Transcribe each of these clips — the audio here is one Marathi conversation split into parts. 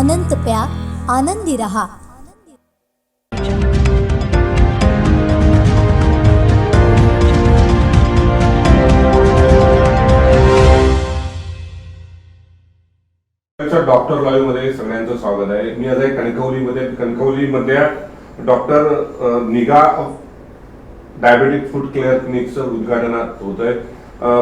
अनंत प्या, आनंदी रहा। डॉक्टर लाईव्ह मध्ये सगळ्यांचं स्वागत आहे। मी आज आहे कणकवलीमध्ये डॉक्टर निगा डायबेटिक फूड केअर क्लिनिकचं उद्घाटन होत आहे।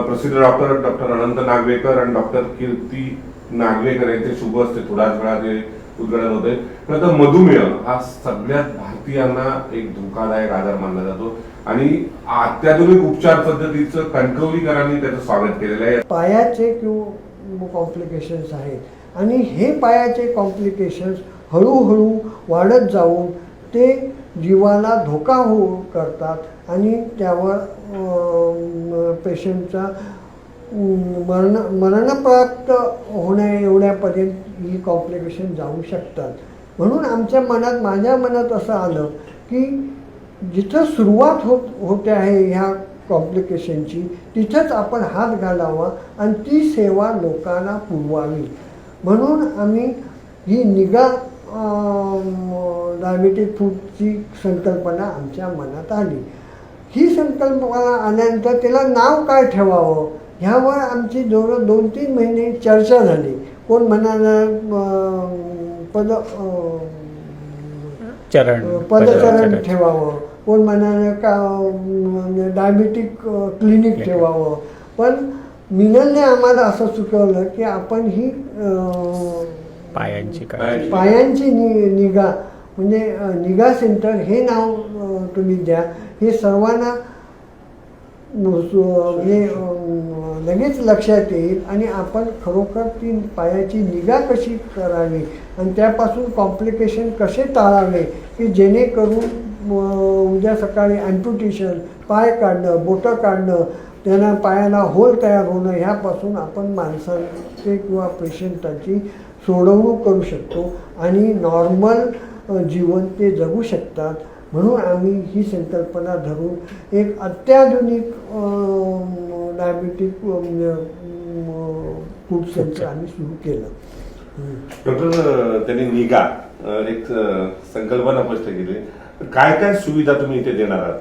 प्रसिद्ध डॉक्टर अनंत नागवेकर आणि डॉक्टर कीर्ती नागवेकर यांचे शुभ हस्ते थोड्याच वेळात हे उद्घाटन होत आहे। तर मधुमेह हा सगळ्यात भारतीयांना एक धोकादायक आजार मानला जातो आणि अत्याधुनिक उपचार पद्धतीचं कणकवलीकरांनी त्याचं स्वागत केलेलं आहे। पायाचे किंवा कॉम्प्लिकेशन्स आहेत आणि हे पायाचे कॉम्प्लिकेशन्स हळूहळू वाढत जाऊन ते जीवाला धोका करतात आणि त्यावर पेशंटचा मरणप्राप्त होण्या एवढ्यापर्यंत ही कॉम्प्लिकेशन जाऊ शकतात। म्हणून माझ्या मनात असं आलं की जिथं सुरुवात होते आहे ह्या कॉम्प्लिकेशनची तिथंच आपण हात घालावा आणि ती सेवा लोकांना पुरवावी। म्हणून आम्ही ही निगा डायबेटिक फूडची संकल्पना आमच्या मनात आली। ही संकल्पना आल्यानंतर त्याला नाव काय ठेवावं ह्यावर आमची जवळ 2-3 महिने चर्चा झाली। कोण म्हणाला पदचरण ठेवावं, कोण म्हणाले का डायबेटिक क्लिनिक ठेवावं, पण मिनलने आम्हाला असं सुचवलं की आपण ही पायांची निगा म्हणजे निगा सेंटर हे नाव तुम्ही द्या। हे सर्वांना लगेच लक्षात येईल आणि आपण खरोखर ती पायाची निगा कशी करावी आणि त्यापासून कॉम्प्लिकेशन कसे टाळावे की जेणेकरून उद्या सकाळी ॲम्प्युटेशन, पाय काढणं, बोटं काढणं, त्यांना पायाला होल तयार होणं ह्यापासून आपण माणसांचे किंवा पेशंटाची सोडवणूक करू शकतो आणि नॉर्मल जीवन ते जगू शकतात। म्हणून आम्ही ही संकल्पना धरून एक अत्याधुनिक डायबेटिक फूड सेंटर आम्ही सुरू केलं। डॉक्टर त्यांनी निगा एक संकल्पना स्पष्ट केली, काय काय सुविधा तुम्ही इथे देणार आहात?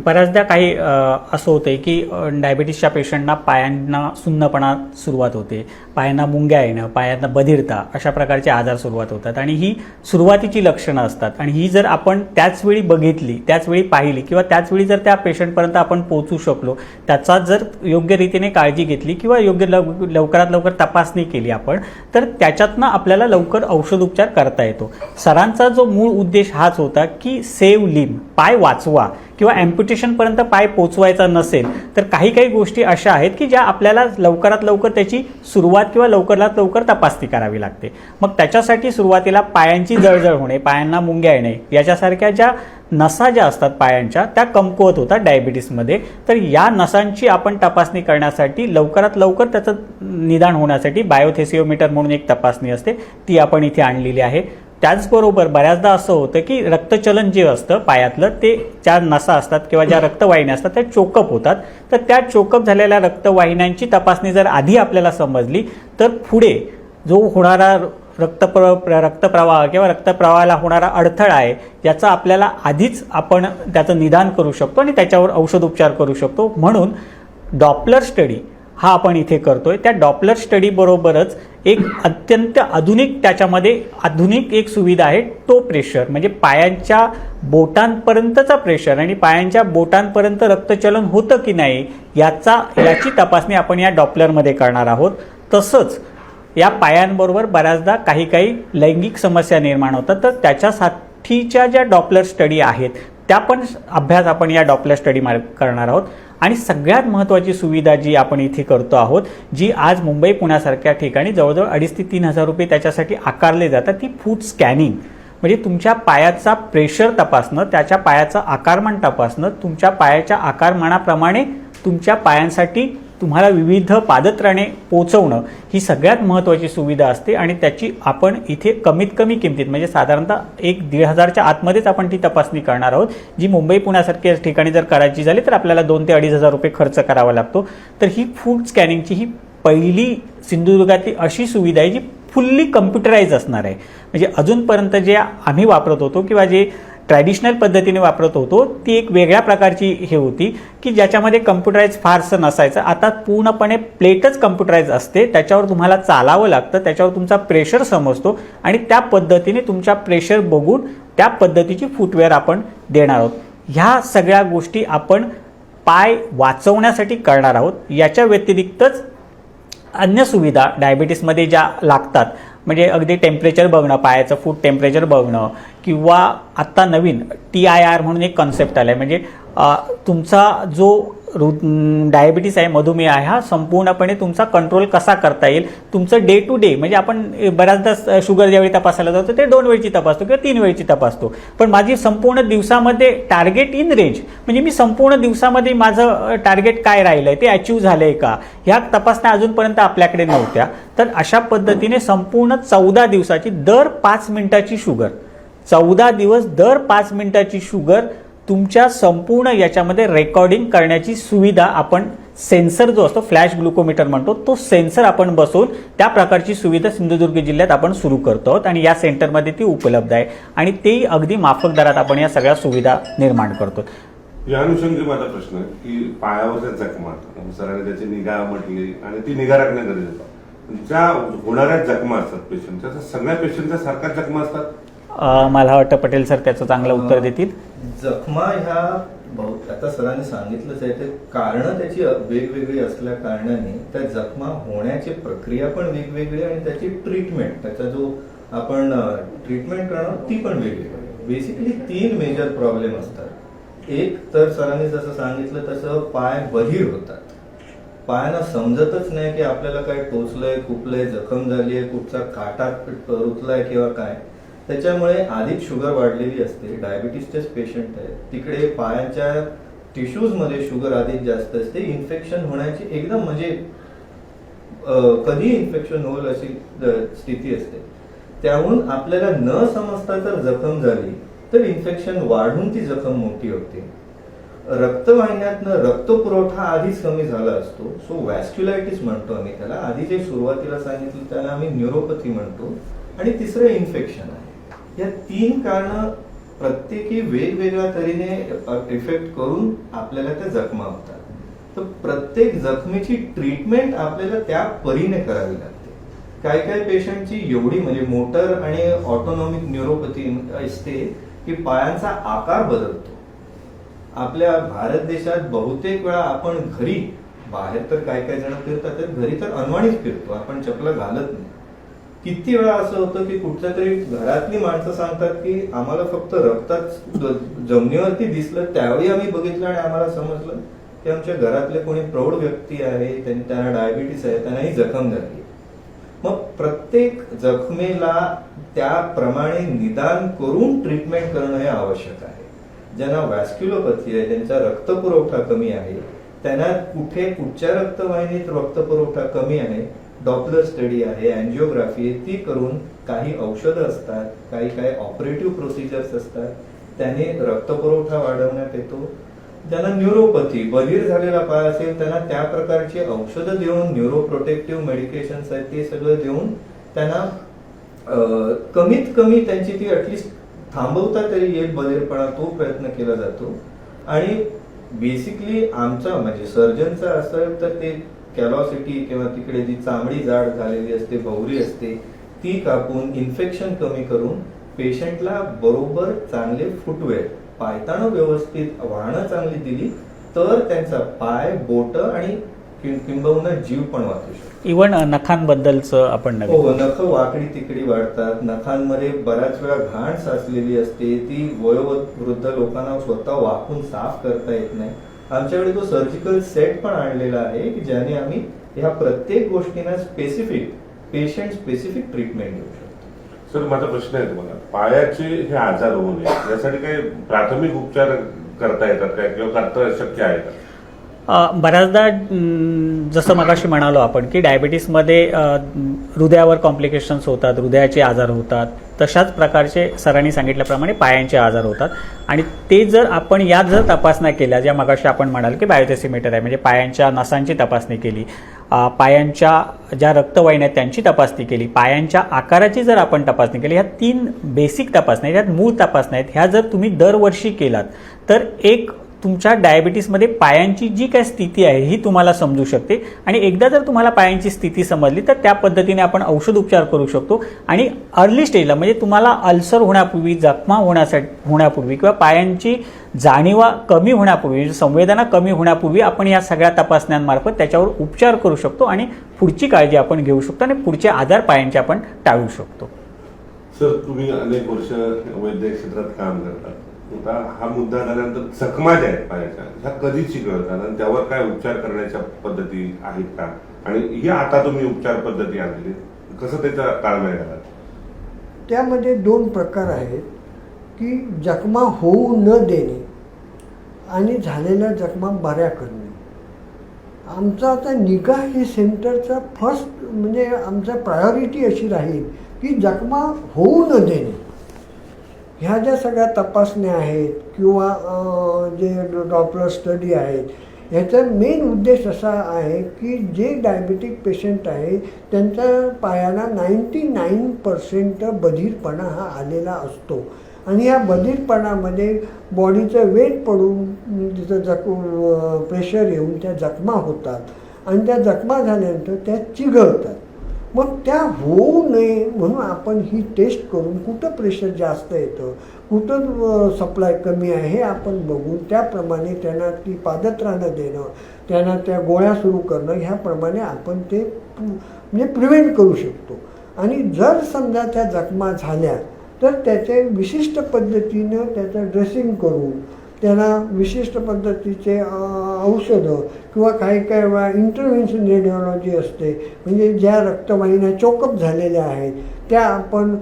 बऱ्याचदा काही असं होतं की डायबिटीसच्या पेशंटना पायांना सुन्नपणा सुरुवात होते, पायांना मुंग्या येणं, पायांना बधिरता अशा प्रकारचे आजार सुरुवात होतात आणि ही सुरुवातीची लक्षणं असतात आणि ही जर आपण त्याचवेळी बघितली, त्याचवेळी पाहिली किंवा त्याचवेळी जर त्या पेशंटपर्यंत आपण पोहोचू शकलो, त्याचा जर योग्य रीतीने काळजी घेतली किंवा योग्य लवकरात लवकर तपासणी केली आपण, तर त्याच्यातनं आपल्याला लवकर औषधोपचार करता येतो। सरांचा जो मूळ उद्देश हाच होता की सेव्ह लिम्ब, पाय वाचवा किंवा ॲम्प्युटेशनपर्यंत पाय पोचवायचा नसेल तर काही गोष्टी अशा आहेत की ज्या आपल्याला लवकरात लवकर त्याची सुरुवात किंवा लवकरात लवकर तपासणी करावी लागते। मग त्याच्यासाठी सुरुवातीला पायांची जळजळ होणे, पायांना मुंग्या येणे याच्यासारख्या ज्या नसा ज्या असतात पायांच्या त्या कमकुवत होतात डायबिटीसमध्ये, तर या नसांची आपण तपासणी करण्यासाठी लवकरात लवकर त्याचं निदान होण्यासाठी बायोथेसिओमीटर म्हणून एक तपासणी असते, ती आपण इथे आणलेली आहे। त्याचबरोबर बऱ्याचदा असं होतं की रक्तचलन जे असतं पायातलं ते ज्या नसा असतात किंवा ज्या रक्तवाहिन्या असतात त्या चोकअप होतात, तर त्या चोकअप झालेल्या रक्तवाहिन्यांची तपासणी जर आधी आपल्याला समजली तर पुढे जो होणारा रक्तप्रवाह किंवा रक्तप्रवाहाला होणारा अडथळा आहे याचा आपल्याला आधीच आपण त्याचं निदान करू शकतो आणि त्याच्यावर औषधोपचार करू शकतो। म्हणून डॉपलर स्टडी हा आपण इथे करतोय। त्या डॉपलर स्टडी बरोबरच एक अत्यंत त्याच्यामध्ये आधुनिक एक सुविधा आहे, टो प्रेशर, म्हणजे पायांच्या बोटांपर्यंतचा प्रेशर आणि पायांच्या बोटांपर्यंत रक्तचलन होतं की नाही याची तपासणी आपण या डॉपलरमध्ये करणार आहोत। तसंच या पायांबरोबर बऱ्याचदा काही लैंगिक समस्या निर्माण होतात, तर त्याच्यासाठीच्या ज्या डॉपलर स्टडी आहेत त्या पण अभ्यास आपण या डॉपलर स्टडी करणार आहोत। आणि सगळ्यात महत्त्वाची सुविधा जी आपण इथे करतो आहोत, जी आज मुंबई पुण्यासारख्या ठिकाणी जवळजवळ 2,500 ते 3,000 रुपये त्याच्यासाठी आकारले जातात, ती फूट स्कॅनिंग, म्हणजे तुमच्या पायाचा प्रेशर तपासणं, त्याच्या पायाचं आकारमान तपासणं, तुमच्या पायाच्या आकारमानाप्रमाणे तुमच्या पायांसाठी तुम्हाला विविध पादत्राणे पोचवणं ही सगळ्यात महत्त्वाची सुविधा असते आणि त्याची आपण इथे कमीत कमी किमतीत म्हणजे साधारणतः 1,500च्या आतमध्येच आपण ती तपासणी करणार आहोत, जी मुंबई पुण्यासारख्या ठिकाणी जर करायची झाली तर आपल्याला 2,000 ते 2,500 रुपये खर्च करावा लागतो। तर ही फूड स्कॅनिंगची ही पहिली सिंधुदुर्गातली अशी सुविधा आहे जी फुल्ली कम्प्युटराईज असणार आहे. म्हणजे अजूनपर्यंत जे आम्ही वापरत होतो किंवा जे ट्रॅडिशनल पद्धतीने वापरत होतो ती एक वेगळ्या प्रकारची हे होती की ज्याच्यामध्ये कम्प्युटराईज फारसं नसायचं. आता पूर्णपणे प्लेटच कम्प्युटराईज असते, त्याच्यावर तुम्हाला चालावं लागतं, त्याच्यावर तुमचा प्रेशर समजतो आणि त्या पद्धतीने तुमच्या प्रेशर बघून त्या पद्धतीची फुटवेअर आपण देणार आहोत. ह्या सगळ्या गोष्टी आपण पाय वाचवण्यासाठी करणार आहोत. याच्या व्यतिरिक्तच अन्य सुविधा डायबिटीसमध्ये ज्या लागतात, म्हणजे अगदी टेम्परेचर बघणं, पायाचं फूट टेम्परेचर बघणं, किंवा आत्ता नवीन TIR म्हणून एक कॉन्सेप्ट आला आहे. म्हणजे तुमचा जो डायबिटीस आहे, मधुमेह आहे, हा संपूर्णपणे तुमचा कंट्रोल कसा करता येईल. तुमचं डे टू डे, म्हणजे आपण बऱ्याचदा शुगर ज्यावेळी तपासायला जातो ते 2 वेळची तपासतो किंवा 3 वेळची तपासतो, पण माझी संपूर्ण दिवसामध्ये टार्गेट इन रेंज, म्हणजे मी संपूर्ण दिवसामध्ये माझं टार्गेट काय राहिलं आहे, ते अचीव झालं आहे का, ह्या तपासण्या अजूनपर्यंत आपल्याकडे नव्हत्या. तर अशा पद्धतीने संपूर्ण 14 दिवसाची दर 5 मिनिटाची शुगर, 14 दिवस दर 5 मिनिटाची शुगर तुमच्या संपूर्ण याच्यामध्ये रेकॉर्डिंग करण्याची सुविधा आपण, सेन्सर जो असतो फ्लॅश ग्लुकोमीटर म्हणतो, तो सेन्सर आपण बसवून त्या प्रकारची सुविधा सिंधुदुर्ग जिल्ह्यात आपण सुरू करतो आहोत आणि या सेंटरमध्ये ती उपलब्ध आहे आणि तेही अगदी माफक दरात आपण या सगळ्या सुविधा निर्माण करतो. या अनुषंगी माझा प्रश्न आहे की पायावरच्या जखमा, सरांनी त्याची निगा म्हटली आणि ती निगा राखण्या गरजेचं. ज्या होणाऱ्या जखमा असतात पेशंटच्या, सगळ्या पेशंटच्या सारख्याच जखमा असतात? मला वाटतं पटेल सर त्याचं चांगलं उत्तर देतील. जखमा ह्या आता सरांनी सांगितलंच आहे, ते कारणं त्याची वेगवेगळी असल्या कारणाने त्या जखमा होण्याची प्रक्रिया पण वेगवेगळी आणि त्याची ट्रीटमेंट, त्याचा जो आपण ट्रीटमेंट करणार ती पण वेगवेगळी. बेसिकली 3 मेजर प्रॉब्लेम असतात. एक तर सरांनी जसं सांगितलं तसं पाय बधीर होतात, पायांना समजतच नाही की आपल्याला काय टोचलंय, खुपलंय, जखम झाली आहे, कुठचा काटा रुतलाय किंवा काय. त्याच्यामुळे आधीच शुगर वाढलेली असते, डायबिटीसचेच पेशंट आहेत, तिकडे पायांच्या टिश्यूज मध्ये शुगर आधीच जास्त असते, इन्फेक्शन होण्याची एकदम म्हणजे कधी इन्फेक्शन होईल अशी स्थिती असते. त्याहून आपल्याला न समजता जर जखम झाली तर इन्फेक्शन वाढून ती जखम मोठी होते. रक्तवाहिन्यातनं रक्तपुरवठा आधीच कमी झाला असतो, सो वॅस्क्युलायटिस म्हणतो आम्ही त्याला. आधी जे सुरुवातीला सांगितलं त्याला आम्ही न्यूरोपॅथी म्हणतो. आणि तिसरं इन्फेक्शन आहे. या 3 कारणं प्रत्येकी वेगवेगळ्या तऱ्हेने इफेक्ट करून आपल्याला त्या जखमा होतात. तर प्रत्येक जखमेची ट्रीटमेंट आपल्याला त्या परीने करावी लागते. काय काय पेशंटची एवढी म्हणजे मोटर आणि ऑटोनॉमिक न्यूरोपॅथी असते की पायांचा आकार बदलतो. आपल्या भारत देशात बहुतेक वेळा आपण घरी, बाहेर तर काय काय जण फिरतात, तर घरी तर अनवाणीच फिरतो, आपण चपला घालत नाही. किती वेळा असं होतं की कुठल्या तरी घरातली माणसं सांगतात की आम्हाला फक्त रक्तात जमिनीवरती दिसलं, त्यावेळी आम्ही बघितलं आणि आम्हाला समजलं की आमच्या घरातले कोणी प्रौढ व्यक्ती आहे, त्यांना डायबिटीस आहे, त्यांना ही जखम झाली. मग प्रत्येक जखमेला त्याप्रमाणे निदान करून ट्रीटमेंट करणं हे आवश्यक आहे. ज्यांना वॅस्क्युलोपॅथी आहे, ज्यांचा रक्तपुरवठा कमी आहे, त्यांना कुठच्या रक्तवाहिनीत रक्तपुरवठा कमी आहे, डॉप्लर स्टडी आहे, अँजिओग्राफी आहे, ती करून काही औषधं असतात, काही ऑपरेटिव्ह प्रोसिजर्स असतात, त्याने रक्तपुरवठा वाढवण्यात येतो. ज्यांना न्यूरोपॅथी, बधीर झालेला पाय असेल त्यांना त्या प्रकारची औषधं देऊन, न्यूरोप्रोटेक्टिव्ह मेडिकेशन्स आहेत ते सगळं देऊन त्यांना कमीत कमी त्यांची ती ऍटलिस्ट थांबवता तरी येईल बधीरपणा, तो प्रयत्न केला जातो. आणि बेसिकली आमचा म्हणजे सर्जनचा असेल तर ते कॅलॉसिटी किंवा तिकडे जी चामडी जाड झालेली असते, भवरी असते, ती कापून इन्फेक्शन कमी करून पेशंटला बरोबर चांगले फुटवेअर, पायताना व्यवस्थित वाहनं चांगली दिली तर त्यांचा पाय, बोट आणि किंबहुना जीव पण वाचू शकतो. इव्हन नखांबद्दलचं आपण हो, नख वाकडी तिकडी वाढतात, नखांमध्ये बऱ्याच वेळा घाण साचलेली असते, ती वयोवृद्ध लोकांना स्वतः वाकून साफ करता येत नाही. आमच्याकडे तो सर्जिकल सेट पण आणलेला आहे की ज्याने आम्ही ह्या प्रत्येक गोष्टींना स्पेसिफिक, पेशंट स्पेसिफिक ट्रीटमेंट देऊ शकतो. सर, माझा प्रश्न आहे तुम्हाला, पायाचे हे आजार होऊ नये यासाठी काही प्राथमिक उपचार करता येतात का किंवा करता शक्य आहे का? बऱ्याचदा जसं मगाशी म्हणालो आपण की डायबिटीसमध्ये हृदयावर कॉम्प्लिकेशन्स होतात, हृदयाचे आजार होतात, तशाच प्रकारचे सरांनी सांगितल्याप्रमाणे पायांचे आजार होतात. आणि ते जर आपण या जर तपासण्या केल्या, ज्या मगाशी आपण म्हणाल की बायोटेसिमीटर आहे, म्हणजे पायांच्या नसांची तपासणी केली, पायांच्या ज्या रक्तवाहिन्या आहेत त्यांची तपासणी केली, पायांच्या आकाराची जर आपण तपासणी केली, ह्या 3 बेसिक तपासण्या, ह्यात मूळ तपासण्या आहेत, ह्या जर तुम्ही दरवर्षी केलात तर एक तुमच्या डायबिटीसमध्ये पायांची जी काय स्थिती आहे ही तुम्हाला समजू शकते. आणि एकदा जर तुम्हाला पायांची स्थिती समजली तर त्या पद्धतीने आपण औषध उपचार करू शकतो. आणि अर्ली स्टेजला म्हणजे तुम्हाला अल्सर होण्यापूर्वी, जखमा होण्यापूर्वी किंवा पायांची जाणीवा कमी होण्यापूर्वी, संवेदना कमी होण्यापूर्वी आपण या सगळ्या तपासण्यांमार्फत त्याच्यावर उपचार करू शकतो आणि पुढची काळजी आपण घेऊ शकतो आणि पुढचे आजार पायांचे आपण टाळू शकतो. सर, तुम्ही अनेक वर्ष वैद्यकीय क्षेत्रात काम करतात. आता हा मुद्दा झाल्यानंतर जखमा ज्या आहेत पायाच्या, ह्या कधी चिघळतात आणि त्यावर काय उपचार करण्याच्या पद्धती आहेत का? आणि ही आता तुम्ही उपचार पद्धती आणली, कसं त्याचा ताळमेळ घालाल? त्यामध्ये 2 प्रकार आहेत की जखमा होऊ न देणे आणि झालेल्या जखमा बऱ्या करणे. आमचं आता निगा हे सेंटरचा फर्स्ट म्हणजे आमचा प्रायोरिटी अशी राहील की जखमा होऊ न देणे. ह्या ज्या सगळ्या तपासण्या आहेत किंवा जे डॉप्लर स्टडी आहेत, ह्याचा मेन उद्देश असा आहे की जे डायबिटिक पेशंट आहे त्यांच्या पायाला 99% बधीरपणा हा आलेला असतो. आणि या बधीरपणामध्ये बॉडीचं वेट पडून तिथं प्रेशर येऊन त्या जखमा होतात आणि त्या जखमा झाल्यानंतर त्या चिघळतात. मग त्या होऊ नये म्हणून आपण ही टेस्ट करून कुठं प्रेशर जास्त येतं, कुठं सप्लाय कमी आहे हे आपण बघून त्याप्रमाणे त्यांना ती पादत्राणं देणं, त्यांना त्या गोळ्या सुरू करणं, ह्याप्रमाणे आपण ते म्हणजे प्रिव्हेंट करू शकतो. आणि जर समजा त्या जखमा झाल्या तर त्याचे विशिष्ट पद्धतीनं त्याचं ड्रेसिंग करून त्यांना विशिष्ट पद्धतीचे औषधं किंवा काही वेळा इंटरव्हेन्शन रेडिओलॉजी असते, म्हणजे ज्या रक्तवाहिन्या चोकअप झालेल्या आहेत त्या आपण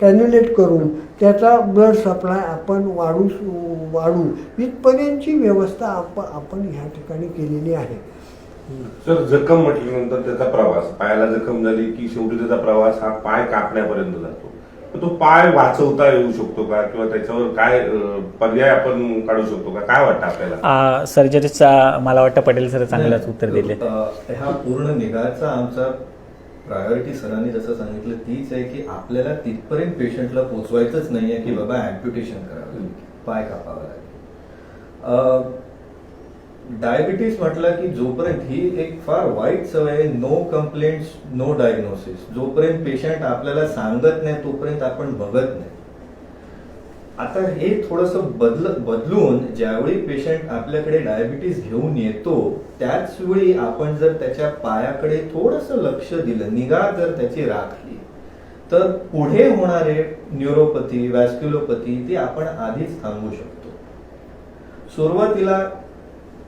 कॅन्युलेट करून त्याचा ब्लड सप्लाय आपण वाढू इथपर्यंतची व्यवस्था आपण ह्या ठिकाणी केलेली आहे. सर, जखम म्हटल्यानंतर त्याचा प्रवास, पायाला जखम झाली की शेवटी त्याचा प्रवास हा पाय कापण्यापर्यंत जातो. तो पाय वाचवता येऊ शकतो का, किंवा त्याच्यावर काय पर्याय आपण काढू शकतो का? काय वाटतं आपल्याला? सर्जरीचा मला वाटतं पटेल सर चांगलंच उत्तर दिले. हा पूर्ण निगाचा आमचा प्रायोरिटी सरांनी जसं सांगितलं तीच आहे की आपल्याला तिथपर्यंत पेशंटला पोहोचवायचंच नाहीये की बाबा अँप्युटेशन करावं, पाय कापावा लागेल. डायबिटीस म्हटलं की जोपर्यंत ही एक फार वाईट सवय आहे, नो कंप्लेंट्स नो डायग्नोसिस. जोपर्यंत पेशंट आपल्याला सांगत नाही तोपर्यंत आपण बघत नाही. आता हे थोडंसं बदलून ज्यावेळी पेशंट आपल्याकडे डायबिटीस घेऊन येतो त्याच वेळी आपण जर त्याच्या पायाकडे थोडंसं लक्ष दिलं, निगा जर त्याची राखली, तर पुढे होणारे न्यूरोपॅथी, वॅस्क्युलोपॅथी ते आपण आधीच थांबवू शकतो. सुरुवातीला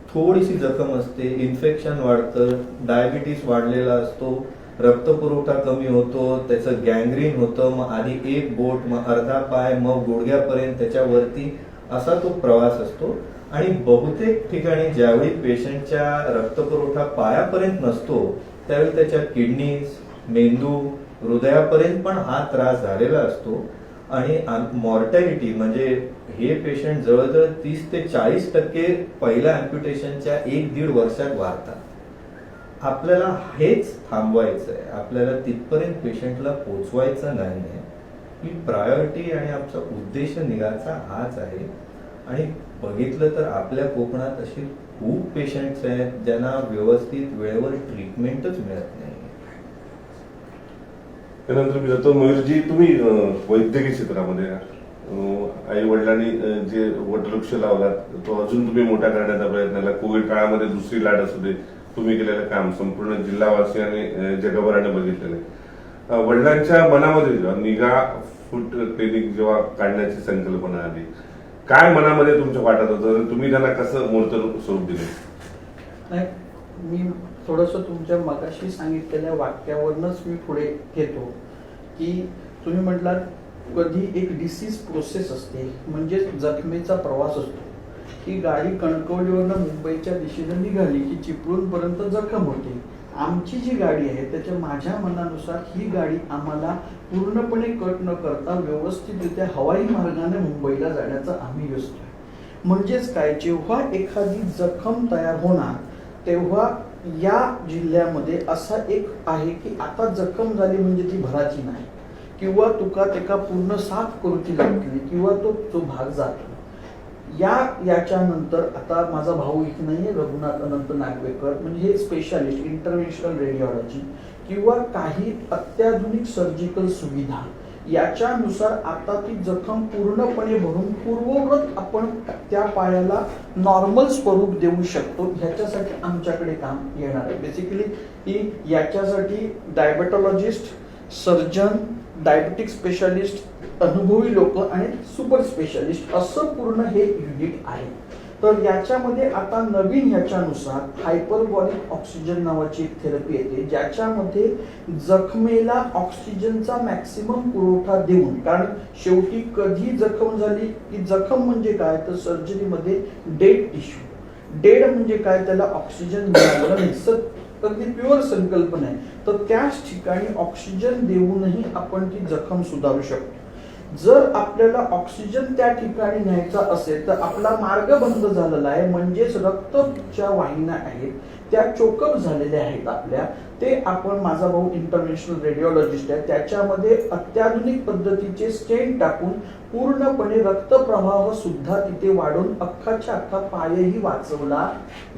थोडीशी जखम असते, इन्फेक्शन वाढतं, डायबिटीस वाढलेला असतो, रक्तपुरवठा कमी होतो, त्याचं गँग्रीन होतं, मग आधी एक बोट, मग अर्धा पाय, मग गुडघ्यापर्यंत, त्याच्यावरती असा तो प्रवास असतो. आणि बहुतेक ठिकाणी ज्यावेळी पेशंटच्या रक्तपुरवठा पायापर्यंत नसतो त्यावेळी त्याच्या किडनीज, मेंदू, हृदयापर्यंत पण हा त्रास झालेला असतो. आणि मॉर्टॅलिटी म्हणजे हे पेशंट जवळजवळ 30 ते 40% पहिल्या अँप्युटेशनच्या 1-1.5 वर्षात वाढतात. आपल्याला हेच थांबवायचं आहे, आपल्याला तिथपर्यंत पेशंटला पोचवायचं नाहीये. ही प्रायोरिटी आणि आमचा उद्देश निगाचा हाच आहे. आणि बघितलं तर आपल्या कोकणात अशी खूप पेशंट्स आहेत ज्यांना व्यवस्थित वेळेवर ट्रीटमेंटच मिळत नाही. त्यानंतर मी जातो, मयूरजी, तुम्ही वैद्यकीय क्षेत्रामध्ये आई वडिलांनी जे वटवृक्ष लावलात तो अजून तुम्ही मोठा करण्याचा प्रयत्न केला. कोविड काळामध्ये दुसरी लाट असू दे, तुम्ही केलेलं काम संपूर्ण जिल्हावासियांनी जगभराने बघितलेलं. वडिलांच्या मनामध्ये निगा फूड क्लिनिक जेव्हा काढण्याची संकल्पना आली, काय मनामध्ये तुमच्या वाटत होतं, तुम्ही त्यांना कसं मूर्त स्वरूप दिले? नाही, मी थोडंसं तुमच्या मगाशी सांगितलेल्या वाक्यावरूनच मी पुढे घेतो की तुम्ही म्हटलात कधी एक डिसीज प्रोसेस असते, म्हणजे जखमेचा प्रवास असतो. ही गाडी कणकवलीवरनं मुंबईच्या दिशेनं निघाली की चिपळूणपर्यंत जखम होते. आमची जी गाडी आहे त्याच्या माझ्या मनानुसार ही गाडी आम्हाला पूर्णपणे कट न करता व्यवस्थितरित्या हवाई मार्गाने मुंबईला जाण्याचा आम्ही योजना. म्हणजेच काय, जेव्हा एखादी जखम तयार होणार तेव्हा या जिल्ह्यामध्ये असा एक आहे की आता जखम झाली म्हणजे ती भराची नाही, किंवा तुका तेका पूर्ण साफ करूची लागली, किंवा तो भाग जातो. याच्यानंतर आता माझा भाऊ एक नाहीये, रघुनाथ अनंत नागवेकर, म्हणजे हे स्पेशालिस्ट इंटरव्हेन्शनल रेडिओलॉजी किंवा काही अत्याधुनिक सर्जिकल सुविधा याच्यानुसार आता ती जखम पूर्णपणे भरून पूर्ववत आपण त्या पायाला नॉर्मल स्वरूप देऊ शकतो. ह्याच्यासाठी आमच्याकडे काम येणार आहे. बेसिकली की याच्यासाठी डायबेटॉलॉजिस्ट, सर्जन, डायबेटिक स्पेशालिस्ट, अनुभवी लोक आणि सुपर स्पेशालिस्ट असं पूर्ण हे युनिट आहे. तर याच्यामध्ये आता नवीन ह्याच्यानुसार हायपरबॉलिक ऑक्सिजन नावाची एक थेरपी येते, ज्याच्यामध्ये जखमेला ऑक्सिजनचा मॅक्सिमम पुरवठा देऊन, कारण शेवटी कधी जखम झाली की जखम म्हणजे काय तर सर्जरीमध्ये डेड टिश्यू, डेड म्हणजे काय त्याला ऑक्सिजन मिळालं नाही, अगदी प्युअर संकल्पना आहे. तर त्याच ठिकाणी ऑक्सिजन देऊनही आपण ती जखम सुधारू शकतो. जर आपल्याला ऑक्सिजन त्या ठिकाणी न्यायचा असेल तर आपला मार्ग बंद झालेला आहे, म्हणजेच रक्तच्या वाहिन्या आहेत त्या चोकअप झालेल्या आहेत आपल्या, ते आपण, माझा भाऊ इंटरव्हेन्शनल रेडिओलॉजिस्ट आहे, त्याच्यामध्ये अत्याधुनिक पद्धतीचे स्टेंट टाकून पूर्णपणे रक्तप्रवाह सुद्धा तिथे वाढून अख्खाच्या अख्खा पायही वाचवला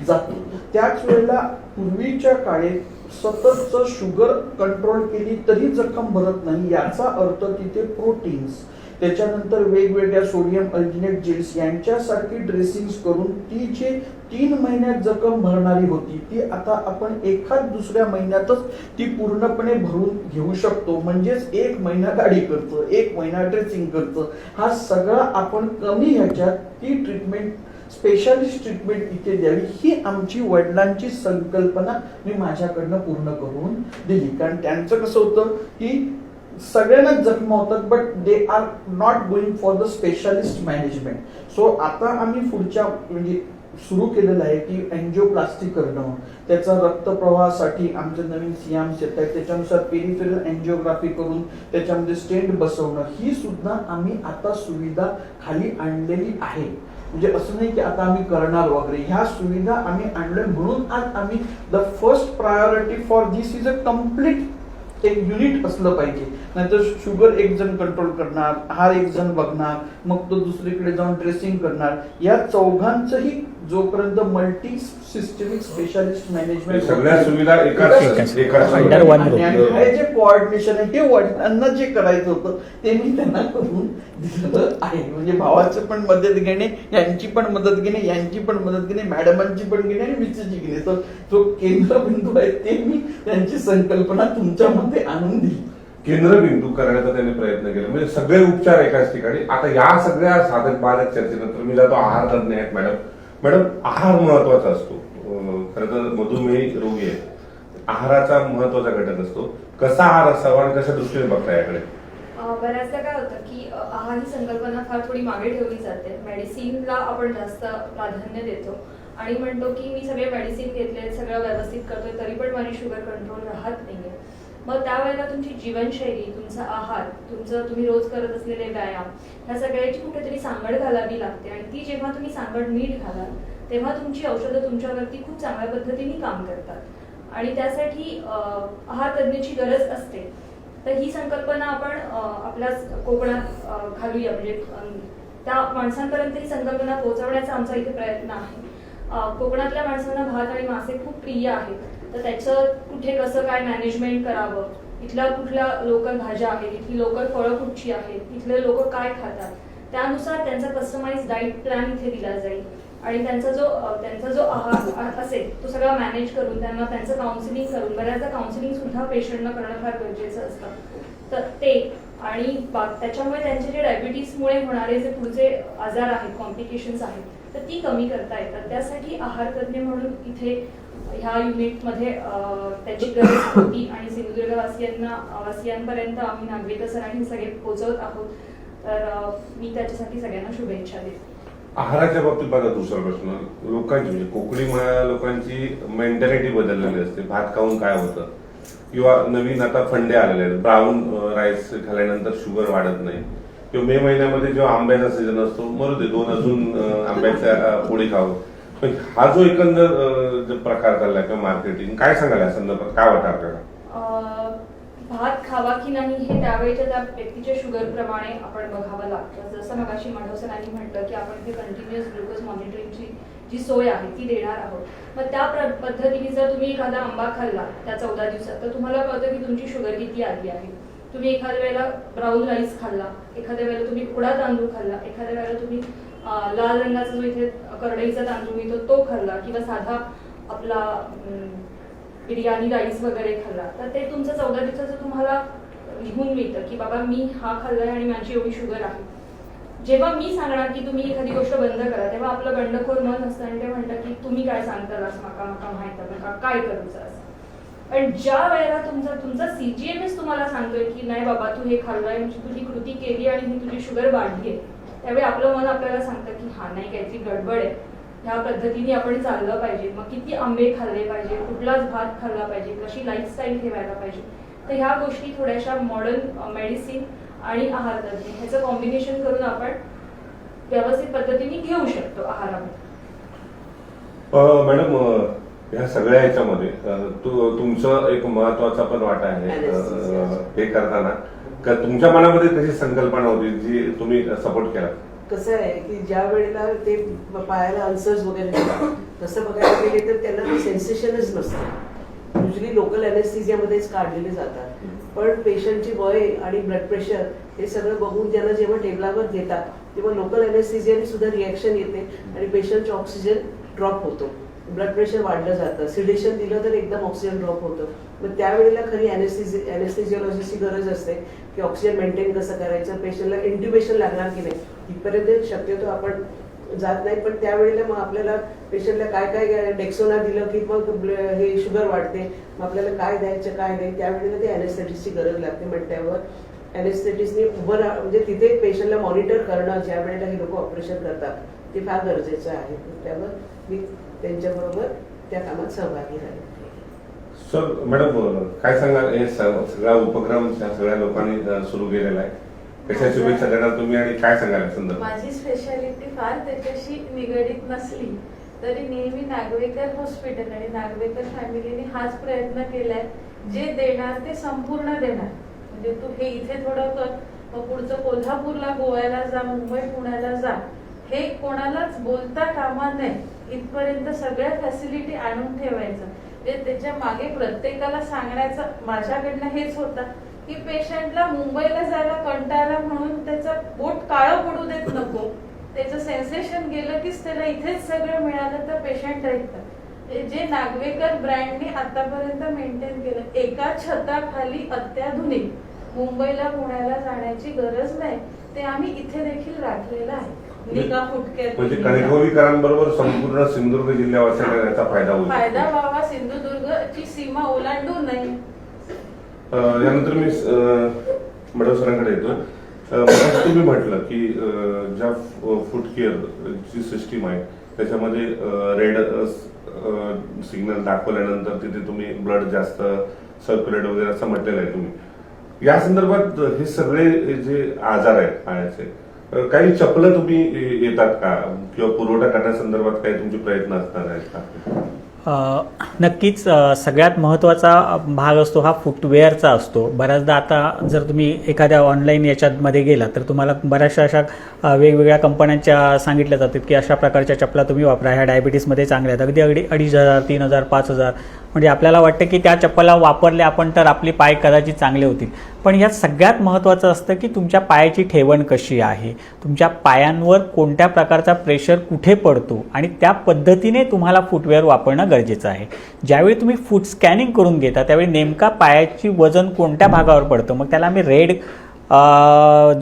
जातो. त्याच वेळेला पूर्वीच्या काळी सततचं शुगर कंट्रोल केली तरी जखम भरत नाही, याचा अर्थ तिथे प्रोटीन्स, त्याच्यानंतर वेगवेगळ्या सोडियम अल्जिनेट जेल्स यांच्यासारखी ड्रेसिंग करून ती जे 3 महिन्यात जखम भरणारी होती ती आता आपण एखाद दुसऱ्या महिन्यातच ती पूर्णपणे भरून घेऊ शकतो. म्हणजेच 1 महिना गाडी करतो, 1 महिना ड्रेसिंग करतो. हा सगळा आपण कमी ह्याच्यात ती ट्रीटमेंट, स्पेशालिस्ट ट्रीटमेंट इथे द्यावी, ही आमची वडिलांची संकल्पना मी माझ्याकडनं पूर्ण करून दिली. कारण त्यांचं कसं होतं की सगळ्यांनाच जखमा होतात, but they are not going for the specialist management. So आता आम्ही पुढच्या म्हणजे सुरू केलेलं आहे की एन्जिओप्लास्टी करणं, त्याचा रक्तप्रवाहासाठी आमचे नवीन सियाम्स येत आहेत, त्याच्यानुसार पेरिफेरल एन्जिओग्राफी करून त्याच्यामध्ये स्टेंट बसवणं, ही सुद्धा आम्ही आता सुविधा खाली आणलेली आहे. म्हणजे असं नाही की आता आम्ही करणार वगैरे, ह्या सुविधा आम्ही आणल्या म्हणून आज आम्ही the first priority for this is a complete एक युनिट असलं पाहिजे. नाहीतर शुगर एक जण कंट्रोल करणार, हार एक जण बघणार, मग तो दुसरीकडे जाऊन ड्रेसिंग करणार, या चौघांचंही जोपर्यंत मल्टी सिस्टमिक स्पेशालिस्ट मॅनेजमेंट, सगळ्या सुविधा एकाच Under one group. हे जे कोऑर्डिनेशन आहे हे वडिलांना जे करायचं होतं ते मी त्यांना करून दिलं आहे. म्हणजे भावाचं पण मदत घेणे, यांची पण मदत घेणे, यांची पण मदत घेणे, मॅडमांची पण घेणे आणि मिस्टरची घेणे. तर जो केंद्रबिंदू आहे ते मी त्यांची संकल्पना तुमच्यामध्ये आणून दिली. केंद्रबिंदू करण्याचा त्यांनी प्रयत्न केला, म्हणजे सगळे उपचार एकाच ठिकाणी. आता या सगळ्या साधन पालक चर्चेनंतर मी जातो आहार तज्ञ आहेत मॅडम, आहार महत्वाचा असतो. खरं तर मधुमेही रोगी आहे, आहाराचा महत्वाचा घटक असतो. कसा आहार असावा आणि कशा दृष्टीने बघता याकडे? बऱ्याचदा काय होतं की आहार ही संकल्पना फार थोडी मागे ठेवली जाते. मेडिसिनला आपण जास्त प्राधान्य देतो आणि म्हणतो की मी सगळे मेडिसिन घेतले, सगळं व्यवस्थित करतोय, तरी पण माझी शुगर कंट्रोल राहत नाहीये. मग त्यावेळेला तुमची जीवनशैली, तुमचा आहार, तुम्ही रोज करत असलेले व्यायाम, ह्या सगळ्याची कुठेतरी सांगड घालावी लागते. आणि ती जेव्हा तुम्ही सांगड नीट घालाल तेव्हा तुमची औषधं तुमच्यावरती खूप चांगल्या पद्धतीने काम करतात. आणि त्यासाठी आहार तज्ञाची गरज असते. तर ही संकल्पना आपण आपल्या कोकणात घालूया, म्हणजे त्या माणसांपर्यंत ही संकल्पना पोहोचवण्याचा आमचा इथे प्रयत्न आहे. कोकणातल्या माणसांना भात आणि मासे खूप प्रिय आहेत, तर त्याचं कुठे कसं काय मॅनेजमेंट करावं, इथल्या कुठल्या लोकल भाज्या आहेत, इथली लोकल फळं कुठची आहेत, इथले लोक काय खातात, त्यानुसार त्यांचा कस्टमाइज डाईट प्लॅन इथे दिला जाईल. आणि त्यांचा जो आहार असेल तो सगळा मॅनेज करून त्यांना त्यांचं काउन्सिलिंग करून, बऱ्याचदा काउन्सिलिंग सुद्धा पेशंटना करणं फार गरजेचं असतं. तर ते आणि त्याच्यामुळे त्यांचे जे डायबिटीसमुळे होणारे जे पुढचे आजार आहेत, कॉम्प्लिकेशन्स आहेत, तर ती कमी करता येतात. त्यासाठी आहार तज्ञ म्हणून इथे ह्या युनिटमध्ये त्याची गरज होती आणि सिंधुदुर्गवासियांपर्यंत आम्ही नागवेकर सरांनी सगळे पोहोचवत आहोत. तर मी त्याच्यासाठी सगळ्यांना शुभेच्छा देते. आहाराच्या बाबतीत बघा, दुसरा प्रश्न, लोकांची म्हणजे कोकणी लोकांची मेंटॅलिटी बदललेली असते. भात खाऊन काय होतं, किंवा नवीन आता फंडे आलेले आहेत, ब्राऊन राईस खाल्ल्यानंतर शुगर वाढत नाही, किंवा मे महिन्यामध्ये जेव्हा आंब्याचा सीझन असतो, मरू दे 2 अजून आंब्याच्या पोळी खावं. पण हा जो एकंदर जो प्रकार चाललाय किंवा मार्केटिंग काय सांगाल या संदर्भात, काय वाटतं आपल्याला? भात खावा की नाही हे त्यावेळेच्या त्या व्यक्तीच्या शुगर प्रमाणे आपण बघावं लागतं. जसं मगाशी माधव सरांनी म्हटलं की आपण हे कंटिन्युअस ग्लुकोज मॉनिटरिंगची जी सोय आहे ती देणार आहोत. मग त्या पद्धतीने जर तुम्ही एखादा आंबा खाल्ला त्या 14 दिवसात तर तुम्हाला कळतं की तुमची शुगर किती आली आहे. तुम्ही एखाद्या वेळेला ब्राऊन राईस खाल्ला, एखाद्या वेळेला तुम्ही उडा तांदूळ खाल्ला, एखाद्या वेळेला तुम्ही लाल रंगाचा जो इथे करडईचा तांदूळ मिळतो तो खाल्ला किंवा साधा आपला बिर्याणी राईस वगैरे खाल्ला तर ते तुमचं 14 दिवसाचं तुम्हाला लिहून मिळतं की बाबा मी हा खाल्लाय आणि माझी एवढी शुगर आहे. जेव्हा मी सांगणार की तुम्ही एखादी गोष्ट बंद करा तेव्हा आपलं बंडखोर मन असतं आणि ते म्हणतं की तुम्ही काय सांगतालास माका माका माहित नका काय करूचं असं. पण ज्या वेळेला तुमचा CGMS तुम्हाला सांगतोय की नाही बाबा तू हे खाल्लंय म्हणजे तुझी कृती केली आणि ही तुझी शुगर वाढली आहे, त्यावेळी आपलं मन आपल्याला सांगतं की हा नाही काहीतरी गडबड आहे, ह्या पद्धतीने आपण चाललं पाहिजे. मग किती आंबे खाल्ले पाहिजे, कुठलाच भात खाल्ला पाहिजे, कशी लाईफस्टाईल ठेवायला पाहिजे. तर ह्या गोष्टी थोड्याशा मॉडर्न मेडिसिन आणि आहार तज्ञ ह्याचं कॉम्बिनेशन करून आपण व्यवस्थित पद्धतीने घेऊ शकतो आहारामध्ये. मॅडम ह्या सगळ्या ह्याच्यामध्ये तुमचं एक महत्वाचा पण वाटा आहे हे करताना. तुमच्या मनामध्ये कशी संकल्पना होती जी तुम्ही सपोर्ट केला? कसं आहे की ज्या वेळेला ते पायाला अल्सर्स वगैरे होतात तसं बघायला गेले तर त्यांना ते सेन्सेशनच नसतं. युजली लोकल अनेस्थेसियामध्येच काढलेले जातात. पण पेशंटची वय आणि ब्लड प्रेशर हे सगळं बघून त्यांना जेव्हा टेबलावर घेतात तेव्हा लोकल अनेस्थेसियाने सुद्धा रिॲक्शन येते आणि पेशंटचे ऑक्सिजन ड्रॉप होतो, ब्लड प्रेशर वाढलं जातं. सिडेशन दिलं तर एकदम ऑक्सिजन ड्रॉप होतं. मग त्यावेळेला खरी अनेस्थेसिओलॉजिस्टची गरज असते की ऑक्सिजन मेंटेन कसं करायचं, पेशंटला इंट्युबेशन लागणार की नाही इथपर्यंत शक्यतो आपण जात नाही. पण त्यावेळेला मग आपल्याला पेशंटला काय काय डेक्सोना दिलं की मग हे शुगर वाढते, मग आपल्याला काय द्यायचं काय नाही त्यावेळेला ते अनेस्थेटिसची गरज लागते. म्हटल्यावर अनेस्थेटिसनी उभं म्हणजे तिथे पेशंटला मॉनिटर करणं ज्या वेळेला हे लोक ऑपरेशन करतात ते फार गरजेचं आहे. त्यावर मी त्यांच्याबरोबर त्या कामात सहभागी राहिले. सर मॅडम काय सांगाल, हे सगळा उपक्रम सगळ्या लोकांनी सुरू केलेला आहे, कशा शुभेच्छा देणार तुम्ही आणि काय सांगाल संदर्भ? माझी स्पेशालिटी फार त्याच्याशी निगडीत नसली तरी नेहमी नागवेकर हॉस्पिटल आणि नागवेकर फॅमिलीने हाच प्रयत्न केलाय, जे देणार ते संपूर्ण देणार. म्हणजे तू हे इथे थोडं कर, मग पुढचं कोल्हापूरला गोव्याला जा, मुंबई पुण्याला जा, हे कोणालाच बोलता कामा नये इथपर्यंत सगळ्या फॅसिलिटी आणून ठेवायचं. त्याच्या मागे प्रत्येकाला सांगण्याचं माझ्याकडनं हेच होतं की पेशंटला मुंबईला जायला कंटाळला म्हणून त्याचं बोट काळं पडू देत नको. त्याचं सेन्सेशन गेलं कीच त्याला इथेच सगळं मिळालं तर पेशंट ऐकतं. जे नागवेकर ब्रँडने आतापर्यंत मेंटेन केलं, एका छताखाली अत्याधुनिक मुंबईला पुण्याला जाण्याची गरज नाही, ते आम्ही इथे देखील राखलेलं आहे. निगा फुटक्यात म्हणजे कणकवलीकरांबरोबर संपूर्ण सिंधुदुर्ग जिल्ह्यावासियांना याचा फायदा होईल. फायदा व्हावा, सिंधुदुर्गची सीमा ओलांडू नये. यानंतर मी मॅडम सरांकडे येतो. तुम्ही म्हटलं की ज्या फूड केअर ची सिस्टीम आहे त्याच्यामध्ये रेड सिग्नल दाखवल्यानंतर तिथे तुम्ही ब्लड जास्त सर्क्युलेट वगैरे असं म्हटलेलं आहे तुम्ही. या संदर्भात हे सगळे जे आजार आहेत पायाचे काही चपलं तुम्ही येतात का किंवा पुरवठा करण्यासंदर्भात काही तुमचे प्रयत्न असणार आहेत का? नक्कीच सगळ्यात महत्त्वाचा भाग असतो हा फुटवेअरचा असतो. बऱ्याचदा आता जर तुम्ही एखाद्या ऑनलाईन याच्यामध्ये गेला तर तुम्हाला बऱ्याचशा अशा वेगवेगळ्या कंपन्यांच्या सांगितल्या जातात की अशा प्रकारच्या चपला तुम्ही वापरा, ह्या डायबिटीसमध्ये चांगल्या आहेत, अगदी 2,500, 3,000, 5,000. म्हणजे आपल्याला वाटतं की त्या चप्पला वापरल्या आपण तर आपली पाय कदाचित चांगले होतील. पण यात सगळ्यात महत्त्वाचं असतं की तुमच्या पायाची ठेवण कशी आहे, तुमच्या पायांवर कोणत्या प्रकारचा प्रेशर कुठे पडतो आणि त्या पद्धतीने तुम्हाला फुटवेअर वापरणं गरजेचं आहे. ज्यावेळी तुम्ही फूट स्कॅनिंग करून घेता त्यावेळी नेमका पायाची वजन कोणत्या भागावर पडतं, मग त्याला आम्ही रेड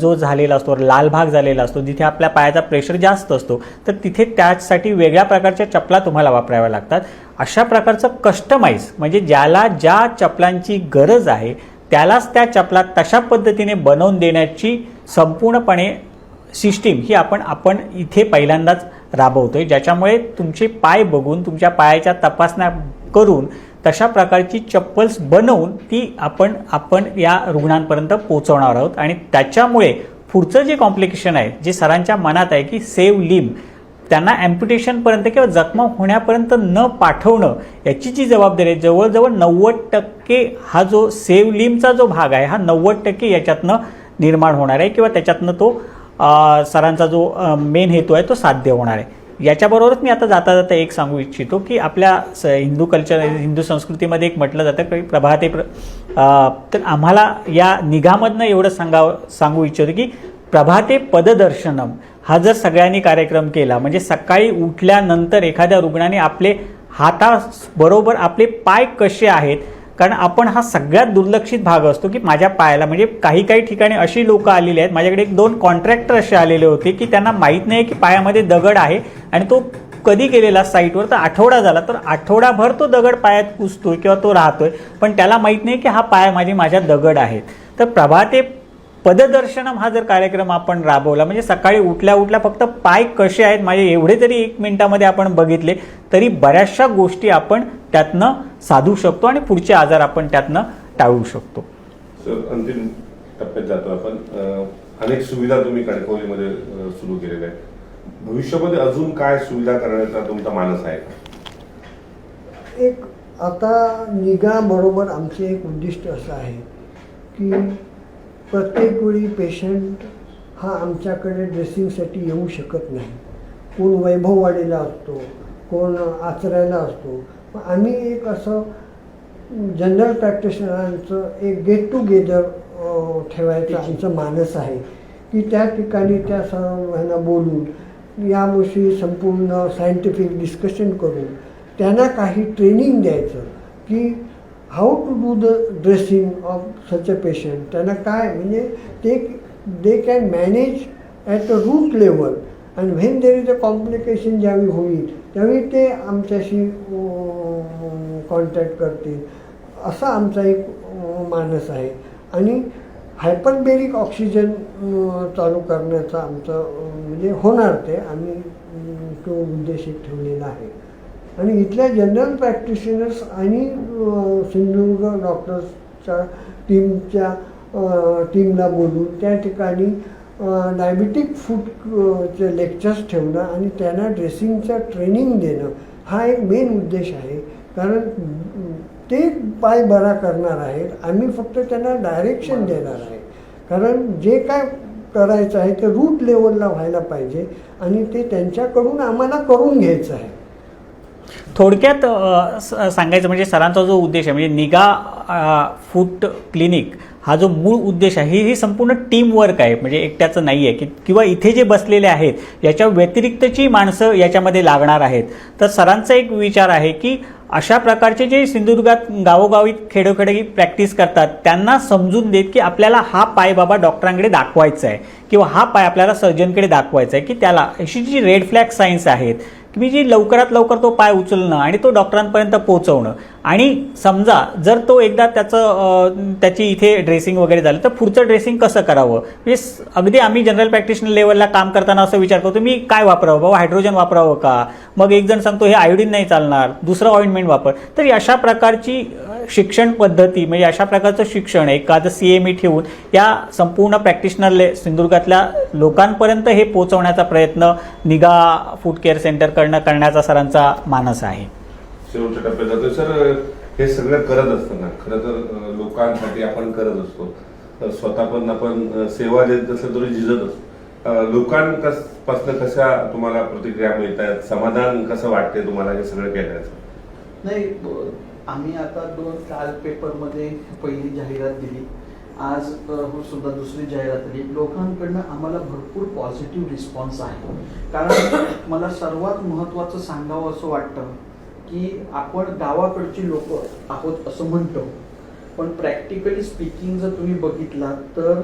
जो झालेला असतो, लाल भाग झालेला असतो, जिथे आपल्या पायाचा प्रेशर जास्त असतो तर तिथे त्यासाठी वेगळ्या प्रकारच्या चपला तुम्हाला वापराव्या लागतात. अशा प्रकारचं कस्टमाइज म्हणजे ज्याला ज्या चपलांची गरज आहे त्यालाच त्या चपला तशा पद्धतीने बनवून देण्याची संपूर्णपणे सिस्टीम ही आपण इथे पहिल्यांदाच राबवतोय, ज्याच्यामुळे तुमचे पाय बघून तुमच्या पायाच्या तपासण्या करून तशा प्रकारची चप्पल्स बनवून ती आपण या रुग्णांपर्यंत पोहोचवणार आहोत. आणि त्याच्यामुळे पुढचं जे कॉम्प्लिकेशन आहे जे सरांच्या मनात आहे की सेव्ह लिम्ब, त्यांना ॲम्प्युटेशनपर्यंत किंवा जखमा होण्यापर्यंत न पाठवणं याची जी जबाबदारी आहे, जवळजवळ 90% हा जो सेव्ह लिम्बचा जो भाग आहे हा 90% याच्यातनं निर्माण होणार आहे किंवा त्याच्यातनं तो सरांचा जो मेन हेतू आहे तो साध्य होणार आहे. याच्याबरोबरच मी आता जाता जाता एक सांगू इच्छितो की आपल्या हिंदू संस्कृतीमध्ये एक म्हटलं जातं की प्रभाते तर आम्हाला या निघामधनं एवढं सांगू इच्छितो की प्रभाते पददर्शनम हा जर सगळ्यांनी कार्यक्रम केला, म्हणजे सकाळी उठल्यानंतर एखाद्या रुग्णाने आपले हाताबरोबर आपले पाय कसे आहेत, कारण आपण हा सगळ्यात दुर्लक्षित भाग असतो की माझ्या पायाला, म्हणजे काही ठिकाणी अशी लोक आलेली आहेत, माझ्याकडे 1-2 कॉन्ट्रॅक्टर असे आलेले होते की त्यांना माहीत नाही की पायामध्ये दगड आहे आणि तो कधी गेलेला साईटवर तर आठवडा झाला, तर आठवडाभर तो दगड पायात पुसतोय किंवा तो राहतोय, पण त्याला माहीत नाही की हा पायामध्ये माझ्या दगड आहेत. तर प्रभाते पददर्शनम हा जर कार्यक्रम आपण राबवला, म्हणजे सकाळी उठल्या फक्त पाय कसे आहेत माझे एवढे जरी 1 मिनिटामध्ये आपण बघितले तरी बऱ्याचशा गोष्टी आपण त्यातनं साधू शकतो आणि पुढचे आजार आपण त्यातनं टाळू शकतो. सर, अंतिम टप्प्यात जातो आपण. अनेक सुविधा तुम्ही कणकवलीमध्ये सुरू केलेल्या आहेत. भविष्यामध्ये अजून काय सुविधा करण्याचा तुमचा मानस आहे? एक आता निगा बरोबर आमचे एक उद्दिष्ट असं आहे की प्रत्येक वेळी पेशंट हा आमच्याकडे ड्रेसिंगसाठी येऊ शकत नाही. कोण वैभववाडीला असतो, कोण आचऱ्याला असतो. आम्ही एक असं जनरल प्रॅक्टिशनरांचं एक गेट टुगेदर ठेवायचं आमचं मानस आहे की त्या ठिकाणी त्या सर्वांना बोलून याविषयी संपूर्ण सायंटिफिक डिस्कशन करून त्यांना काही ट्रेनिंग द्यायचं की how to do the dressing of such a patient. त्यांना काय म्हणजे they can manage at a root level and when there is a complication ज्यावेळी होईल त्यावेळी ते आमच्याशी कॉन्टॅक्ट करतील, असा आमचा एक मानस आहे. आणि हायपरबेरिक ऑक्सिजन चालू करण्याचा आमचं म्हणजे होणार ते आम्ही तो उद्देश ठेवलेला आहे. आणि इथल्या जनरल प्रॅक्टिशनर्स आणि सिंधुदुर्ग डॉक्टर्सच्या टीमला बोलून त्या ठिकाणी डायबिटिक फूडचे लेक्चर्स ठेवणं आणि त्यांना ड्रेसिंगचं ट्रेनिंग देणं हा एक मेन उद्देश आहे. कारण ते पाय बरा करणार आहेत, आम्ही फक्त त्यांना डायरेक्शन देणार आहे. कारण जे काय करायचं आहे ते रूट लेवलला व्हायला पाहिजे आणि ते त्यांच्याकडून आम्हाला करून घ्यायचं आहे. थोडक्यात सांगायचं म्हणजे सरांचा जो उद्देश आहे म्हणजे निगा फूड क्लिनिक हा जो मूळ उद्देश आहे ही संपूर्ण टीम वर्क आहे, म्हणजे एकट्याचं नाही आहे की किंवा इथे जे बसलेले आहेत याच्या व्यतिरिक्तची माणसं याच्यामध्ये लागणार आहेत. तर सरांचा एक विचार आहे की अशा प्रकारचे जे सिंधुदुर्गात गावोगावी खेडोखेडी प्रॅक्टिस करतात त्यांना समजून देत की आपल्याला हा पाय बाबा डॉक्टरांकडे दाखवायचा आहे किंवा हा पाय आपल्याला सर्जनकडे दाखवायचा आहे, की त्याला अशी जी रेड फ्लॅग साईन्स आहेत की जी लवकरात लवकर तो पाय उचलणं आणि तो डॉक्टरांपर्यंत पोहोचवणं. आणि समजा जर तो एकदा त्याची इथे ड्रेसिंग वगैरे झालं तर पुढचं ड्रेसिंग कसं करावं, म्हणजे अगदी आम्ही जनरल प्रॅक्टिशनर लेवलला काम करताना असं विचार करतो मी काय वापरावं बाबा, हायड्रोजन वापरावं का, मग एक जण सांगतो हे आयोडीन नाही चालणार, दुसरं ऑइंटमेंट वापर. तर अशा प्रकारची शिक्षण पद्धती म्हणजे अशा प्रकारचं शिक्षण एखादं CME ठेवून या संपूर्ण प्रॅक्टिशनर सिंधुदुर्गातल्या लोकांपर्यंत हे पोहोचवण्याचा प्रयत्न निगा फूड केअर सेंटर करण्याचा सरांचा मानस आहे. शेवटच्या टप्प्यात जातोय. सर, हे सगळं करत असताना खरं तर लोकांसाठी आपण करत असतो, स्वतः पण आपण सेवा देत असलं तरी झिजत असतो. लोकांपासून कशा तुम्हाला प्रतिक्रिया मिळतात, समाधान कसं वाटते तुम्हाला हे सगळं केल्याचं? नाही, आम्ही आता काल पेपरमध्ये पहिली जाहिरात दिली, आज सुद्धा दुसरी जाहिरात दिली. लोकांकडनं आम्हाला भरपूर पॉझिटिव्ह रिस्पॉन्स आहे. कारण मला सर्वात महत्त्वाचं सांगावं असं वाटतं की आपण गावाकडची लोक आहोत असं म्हणतो, पण प्रॅक्टिकली स्पीकिंग जर तुम्ही बघितला तर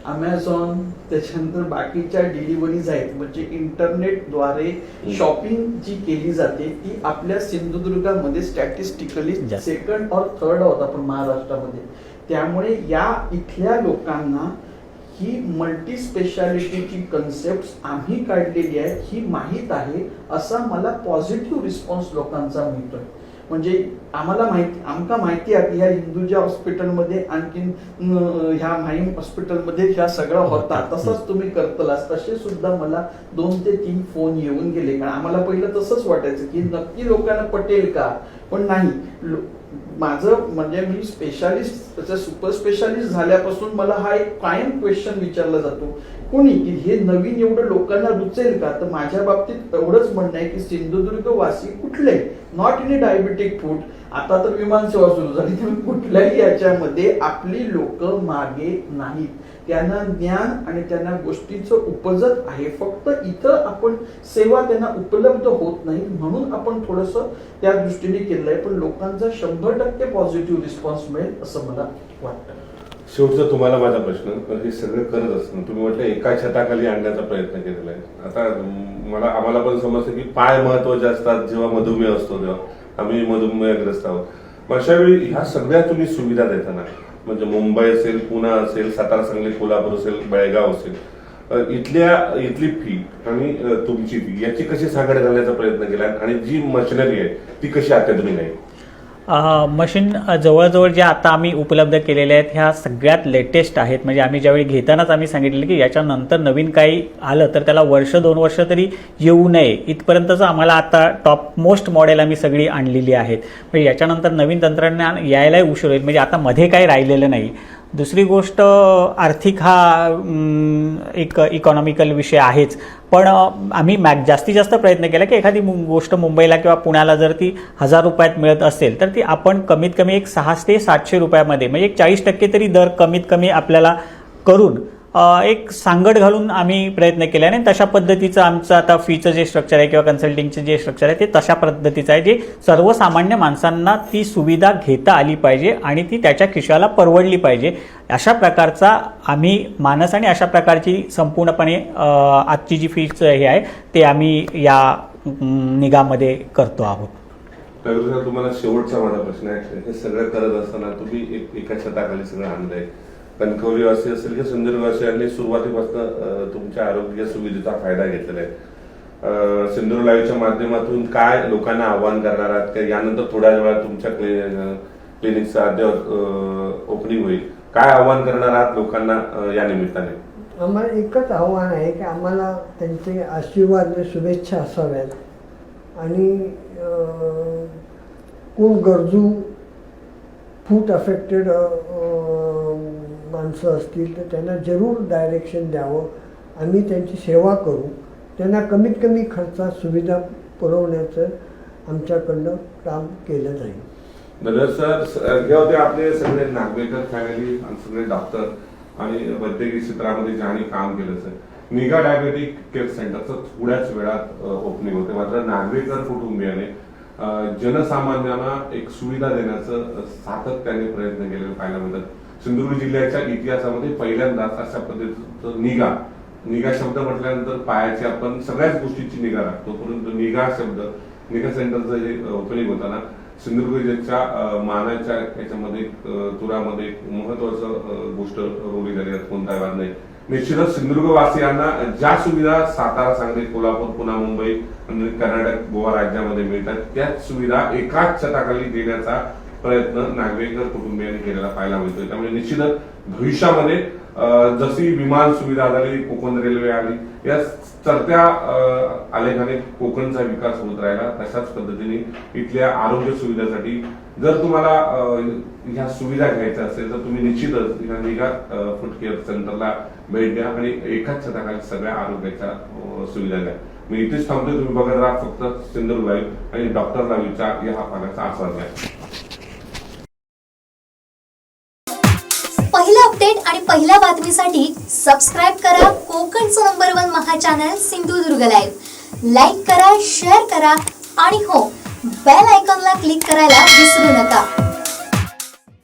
अमेझॉन त्याच्यानंतर बाकीच्या डिलिव्हरीज आहेत म्हणजे इंटरनेटद्वारे शॉपिंग जी केली जाते ती आपल्या सिंधुदुर्गामध्ये स्टॅटिस्टिकली सेकंड और थर्ड आहोत आपण महाराष्ट्रामध्ये. त्यामुळे या इथल्या लोकांना ही मल्टी स्पेशालिटीची कन्सेप्ट आम्ही काढलेली आहे ही माहीत आहे, असा मला पॉझिटिव्ह रिस्पॉन्स लोकांचा मिळतोय. म्हणजे आमका माहिती आहे की ह्या हिंदूच्या हॉस्पिटलमध्ये आणखीन ह्या माहीम हॉस्पिटलमध्ये ह्या सगळं होता, तसंच तुम्ही करतलास. तसे सुद्धा मला 2 ते 3 फोन येऊन गेले. कारण आम्हाला पहिलं तसंच वाटायचं की नक्की लोकांना पटेल का, पण नाही. माझं म्हणजे मी स्पेशालिस्ट सुपर स्पेशालिस्ट झाल्यापासून मला हा एक कायम क्वेश्चन विचारला जातो कोणी की हे नवीन एवढं लोकांना रुचेल का. तर माझ्या बाबतीत एवढंच म्हणणं आहे की सिंधुदुर्ग वासी कुठले नॉट इन डायबेटिक फूड, आता तर विमान सेवा सुरू झाली, त्यामुळे कुठल्याही याच्यामध्ये आपली लोक मागे नाहीत. त्यांना ज्ञान आणि त्यांना गोष्टीचं उपजत आहे, फक्त इथं आपण सेवा त्यांना उपलब्ध होत नाही म्हणून आपण थोडंसं त्या दृष्टीने केलंय. पण लोकांचा 100% पॉझिटिव्ह रिस्पॉन्स मिळेल असं मला वाटतं. शेवटचा तुम्हाला माझा प्रश्न, हे सगळं करत असताना तुम्ही म्हटलं एका छताखाली आणण्याचा प्रयत्न केलेला आहे. आता आम्हाला पण समजतं की पाय महत्वाचे असतात. जेव्हा मधुमेह असतो तेव्हा आम्ही मधुमेहग्रस्त आहोत. मग अशा वेळी ह्या सगळ्या तुम्ही सुविधा देताना, म्हणजे मुंबई असेल, पुणे असेल, सातारा, सांगली, कोल्हापूर असेल, बेळगाव असेल, इथली फी आणि तुमची फी याची कशी सांगड घालण्याचा प्रयत्न केला आणि जी मशिनरी आहे ती कशी अत्याधुनिक आहे? मशीन जवळजवळ ज्या आता आम्ही उपलब्ध केलेल्या आहेत ह्या सगळ्यात लेटेस्ट आहेत. म्हणजे आम्ही ज्यावेळी घेतानाच आम्ही सांगितलं की याच्यानंतर नवीन काही आलं तर त्याला 1-2 वर्ष तरी येऊ नये इथपर्यंतच आम्हाला आता टॉप मोस्ट मॉडेल आम्ही सगळी आणलेली आहेत. म्हणजे याच्यानंतर नवीन तंत्रज्ञान यायलाही उशीर होईल. म्हणजे आता मध्ये काही राहिलेलं नाही. दुसरी गोष्ट, आर्थिक हा एक इकॉनॉमिकल विषय आहेच, पण आम्ही जास्तीत जास्त प्रयत्न केला की एखादी गोष्ट मुंबईला किंवा पुण्याला जर ती 1000 रुपयात मिळत असेल तर ती आपण कमीत कमी एक 600 ते 700 रुपयामध्ये, म्हणजे एक 40% तरी दर कमीत कमी आपल्याला करून एक सांगड घालून आम्ही प्रयत्न केले. आणि तशा पद्धतीचं आमचं आता फीचं जे स्ट्रक्चर आहे किंवा कन्सल्टिंगचं जे स्ट्रक्चर आहे ते तशा पद्धतीचं आहे, जे सर्वसामान्य माणसांना ती सुविधा घेता आली पाहिजे आणि ती त्याच्या खिशाला परवडली पाहिजे. अशा प्रकारचा आम्ही मानस आणि अशा प्रकारची संपूर्णपणे आजची जी फीचं हे आहे ते आम्ही या निगामध्ये करतो आहोत. तर तुम्हाला शेवटचा माझा प्रश्न आहे, हे सगळं करत असताना तुम्ही एका छताखाली सगळं आणलंय. कणकवलीवासी असेल किंवा सिंधुदुर्गवासियांनी सुरुवातीपासून तुमच्या आरोग्य सुविधेचा फायदा घेतलेला आहे. सिंधुदुर्ग लाईव्हच्या माध्यमातून काय लोकांना आव्हान करणार आहात की यानंतर थोड्या वेळात तुमच्या क्लिनिकचं अद्याप ओपनिंग होईल, काय आव्हान करणार आहात लोकांना या निमित्ताने? आम्हाला एकच आव्हान आहे की आम्हाला त्यांचे आशीर्वाद शुभेच्छा असाव्यात आणि कोण गरजू फूड अफेक्टेड माणसं असतील तर त्यांना जरूर डायरेक्शन द्यावं. आम्ही त्यांची सेवा करू, त्यांना कमीत कमी खर्चात सुविधा पुरवण्याचं आमच्याकडनं काम केलं जाईल. धन्यवाद सर. हे होते आपले सगळे नागवेकर फॅमिली आणि सगळे डॉक्टर आणि वैद्यकीय क्षेत्रामध्ये ज्यांनी काम केलं सर. निगा डायबेटिक केअर सेंटरचं थोड्याच वेळात ओपनिंग होते. मात्र नागवेकर कुटुंबियाने जनसामान्यांना एक सुविधा देण्याचं सातत्याने प्रयत्न केलेले पाहायला मिळतात. सिंधुदुर्ग जिल्ह्याच्या इतिहासामध्ये पहिल्यांदाच अशा पद्धतीचं निगा शब्द म्हटल्यानंतर पायाची आपण सगळ्याच गोष्टीची निगा राखतो, परंतु निगा सेंटरचं जे ओपनिंग होताना सिंधुदुर्ग जिल्ह्याच्या मानाच्या याच्यामध्ये तुरामध्ये एक महत्वाचं गोष्ट रोवली झाली यात कोणताही वाद नाही. निश्चितच सिंधुदुर्गवासियांना ज्या सुविधा सातारा, सांगली, कोल्हापूर, पुणे, मुंबई आणि कर्नाटक, गोवा राज्यामध्ये मिळतात त्याच सुविधा एकाच छताखाली देण्याचा प्रयत्न नागवेकर कुटुंबियांनी केलेला पाहायला मिळतोय. त्यामुळे निश्चितच भविष्यामध्ये जशी विमान सुविधा झाली, कोकण रेल्वे आली, या चढत्या आलेखाने कोकणचा विकास होत राहिला. तशाच पद्धतीने इथल्या आरोग्य सुविधेसाठी जर तुम्हाला ह्या सुविधा घ्यायच्या असेल तर तुम्ही निश्चितच ह्या निगा फूड केअर सेंटरला भेट द्या आणि एकाच छताखाली सगळ्या आरोग्याच्या सुविधा घ्या. मी इथेच थांबतोय. तुम्ही बघत राहा फक्त सिंधुदुर्ग लाईव्ह आणि डॉक्टर लाईव्हच्या या पाण्याचा आस्वाद घ्या. पहिला अपडेट आणि पहिल्या बातमीसाठी सबस्क्राईब करा कोकणचं नंबर 1 महा चॅनल सिंधुदुर्ग लाईव्ह. लाईक करा, शेअर करा आणि हो, बेल आयकॉनला क्लिक करायला विसरू नका.